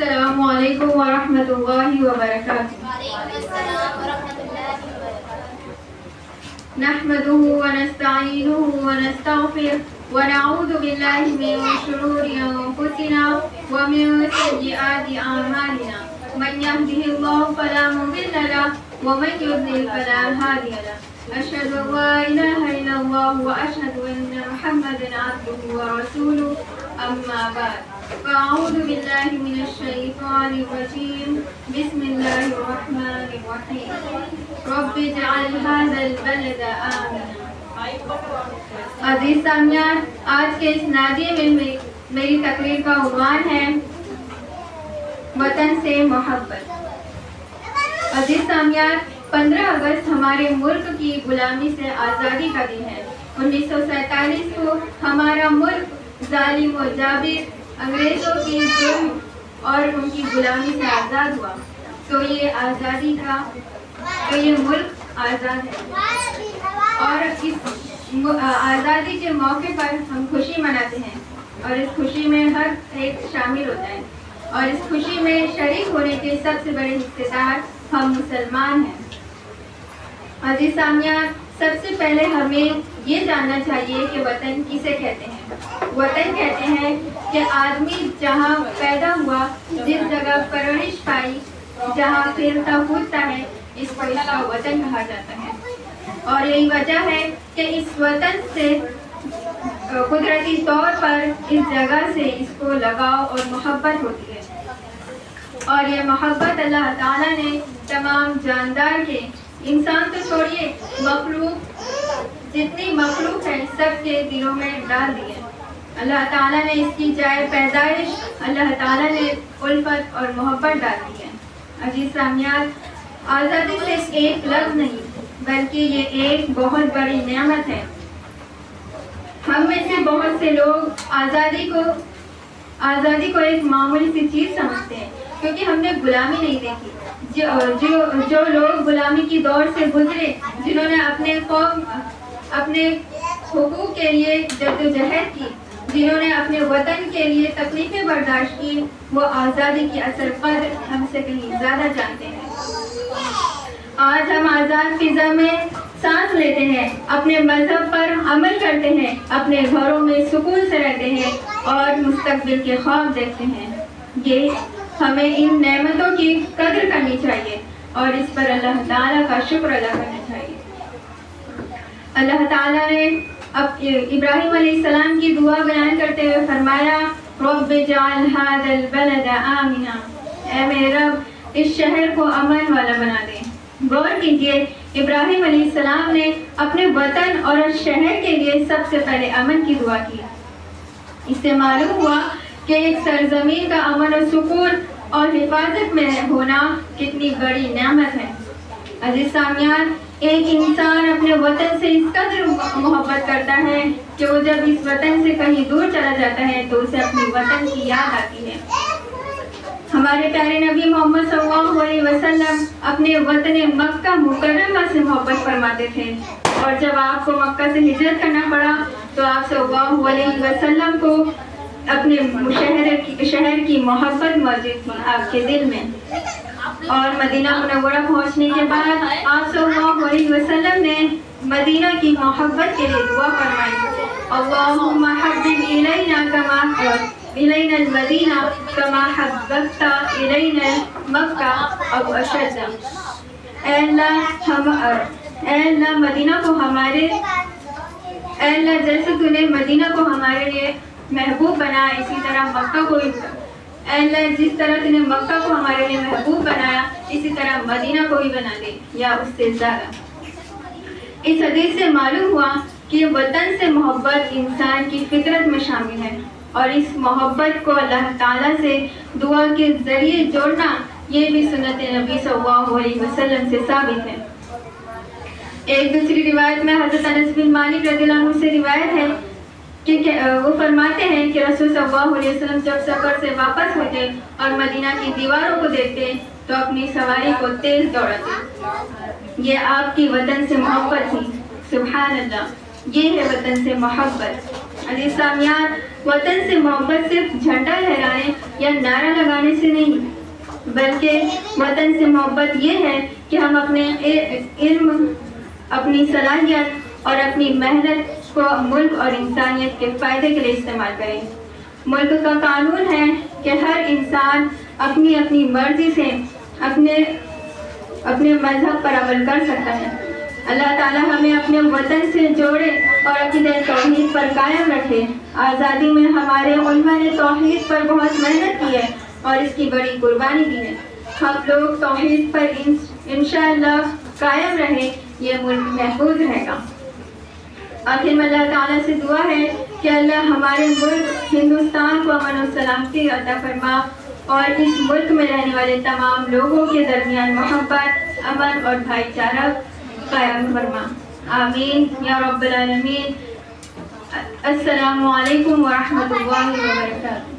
السلام علیکم ورحمۃ اللہ وبرکاتہ. وعلیکم السلام ورحمۃ اللہ وبرکاتہ. نحمده ونستعینه ونستغفره ونعوذ باللہ من شرور انفسنا ومن سیئات اعمالنا من يهده الله فلا مضل له ومن يضلل فلا هادي له. أشهد أن لا إله إلا الله وأشهد أن محمدا عبده ورسوله. أما بعد فأعوذ بالله من الشيطان الرجيم. بسم الله الرحمن الرحيم. رب اجعل هذا البلد آمنا. عزیز سامعین، آج کے اس نادیے میں میری تقریر کا عنوان ہے وطن سے محبت. عزیز سامعین، 15 اگست ہمارے ملک کی غلامی سے آزادی کا دن ہے. 1947 کو ہمارا ملک ظالم و جابر انگریزوں کی ظلم اور ان کی غلامی سے آزاد ہوا. تو یہ ملک آزاد ہے اور اس آزادی کے موقع پر ہم خوشی مناتے ہیں اور اس خوشی میں ہر ایک شامل ہوتا ہے اور اس خوشی میں شریک ہونے کے سب سے بڑے حصے دار ہم مسلمان ہیں. عزیز سامعین، سب سے پہلے ہمیں یہ جاننا چاہیے کہ وطن کسے کہتے ہیں. وطن کہتے ہیں کہ آدمی جہاں پیدا ہوا، جس جگہ پرورش پائی، جہاں کھیلتا کودتا ہے، اس کو اس کا وطن کہا جاتا ہے. اور یہی وجہ ہے کہ اس وطن سے قدرتی طور پر اس جگہ سے اس کو لگاؤ اور محبت ہوتی ہے. اور یہ محبت اللہ تعالیٰ نے تمام جاندار کے، انسان تو چھوڑیے، مخلوق، جتنی مخلوق ہے سب کے دلوں میں ڈال دی ہے. اللہ تعالیٰ نے اس کی جائے پیدائش، اللہ تعالیٰ نے الفت اور محبت ڈال دی ہے. عزیز سامعین، آزادی صرف ایک لفظ نہیں بلکہ یہ ایک بہت بڑی نعمت ہے. ہم میں سے بہت سے لوگ آزادی کو ایک معمولی سی چیز سمجھتے ہیں کیونکہ ہم نے غلامی نہیں دیکھی. جو لوگ غلامی کی دور سے گزرے، جنہوں نے اپنے حقوق کے لیے جدوجہد کی، جنہوں نے اپنے وطن کے لیے تکلیفیں برداشت کی، وہ آزادی کی اثر قدر ہم سے کہیں زیادہ جانتے ہیں. آج ہم آزاد فضا میں سانس لیتے ہیں، اپنے مذہب پر عمل کرتے ہیں، اپنے گھروں میں سکون سے رہتے ہیں اور مستقبل کے خواب دیکھتے ہیں. یہ ہمیں ان نعمتوں کی قدر کرنی چاہیے اور اس پر اللہ تعالیٰ کا شکر ادا کرنا چاہیے. اللہ تعالیٰ نے ابراہیم علیہ السلام کی دعا بیان کرتے ہوئے فرمایا، رب اجعل هذا البلد آمنا. اے میرے رب، اس شہر کو امن والا بنا دے. غور کیجیے، ابراہیم علیہ السلام نے اپنے وطن اور شہر کے لیے سب سے پہلے امن کی دعا کی. اس سے معلوم ہوا کہ ایک سرزمین کا امن و سکون اور حفاظت میں ہونا کتنی بڑی نعمت ہے. عزیز سامعین، ایک انسان اپنے وطن سے اس قدر محبت کرتا ہے کہ وہ جب اس وطن سے کہیں دور چلا جاتا ہے تو اسے اپنے وطن کی یاد آتی ہے. ہمارے پیارے نبی محمد صلی اللہ علیہ وسلم اپنے وطن مکہ مکرمہ سے محبت فرماتے تھے اور جب آپ کو مکہ سے ہجرت کرنا پڑا تو آپ صلی اللہ علیہ وسلم کو اپنے شہر کی محبت موجود تھی آپ کے دل میں. اور مدینہ منورہ پہنچنے کے بعد آپ صلی اللہ علیہ وسلم نے مدینہ کی محبت کے لیے دعا فرمائی، اللہم حبب الینا المدینہ کما حببت الینا مکہ او اشد. اے اللہ مدینہ کو ہمارے، اے اللہ جیسے تو نے مدینہ کو ہمارے لیے محبوب بنا، اسی طرح مکہ کو، اے اللہ جس طرح تو نے مکہ کو ہمارے لیے محبوب بنایا اسی طرح مدینہ کو بھی بنا دے یا اس سے زیادہ. اس حدیث سے معلوم ہوا کہ وطن سے محبت انسان کی فطرت میں شامل ہے اور اس محبت کو اللہ تعالیٰ سے دعا کے ذریعے جوڑنا یہ بھی سنت نبی صلی اللہ علیہ وسلم سے ثابت ہے. ایک دوسری روایت میں حضرت انس بن مالک رضی اللہ عنہ سے روایت ہے کہ وہ فرماتے ہیں کہ رسول صلی اللہ علیہ وسلم جب سفر سے واپس ہوتے اور مدینہ کی دیواروں کو دیکھتے تو اپنی سواری کو تیز دوڑاتے. یہ آپ کی وطن سے محبت تھی. سبحان اللہ، یہ ہے وطن سے محبت. عزیز سامعین، وطن سے محبت صرف جھنڈا لہرانے یا نعرہ لگانے سے نہیں، بلکہ وطن سے محبت یہ ہے کہ ہم اپنے علم، اپنی صلاحیت اور اپنی محنت کو ملک اور انسانیت کے فائدے کے لیے استعمال کریں۔ ملک کا قانون ہے کہ ہر انسان اپنی اپنی مرضی سے اپنے مذہب پر عمل کر سکتا ہے۔ اللہ تعالی ہمیں اپنے وطن سے جوڑے اور عقیدہ توحید پر قائم رکھے۔ آزادی میں ہمارے علماء نے توحید پر بہت محنت کی ہے اور اس کی بڑی قربانی دی ہے۔ ہم لوگ توحید پر انشاءاللہ قائم رہیں، یہ ملک محفوظ رہے گا۔ آخر میں اللہ تعالیٰ سے دعا ہے کہ اللہ ہمارے ملک ہندوستان کو امن و سلامتی عطا فرما اور اس ملک میں رہنے والے تمام لوگوں کے درمیان محبت، امن اور بھائی چارہ قائم فرما۔ آمین یا رب العالمین۔ السلام علیکم ورحمۃ اللہ وبرکاتہ۔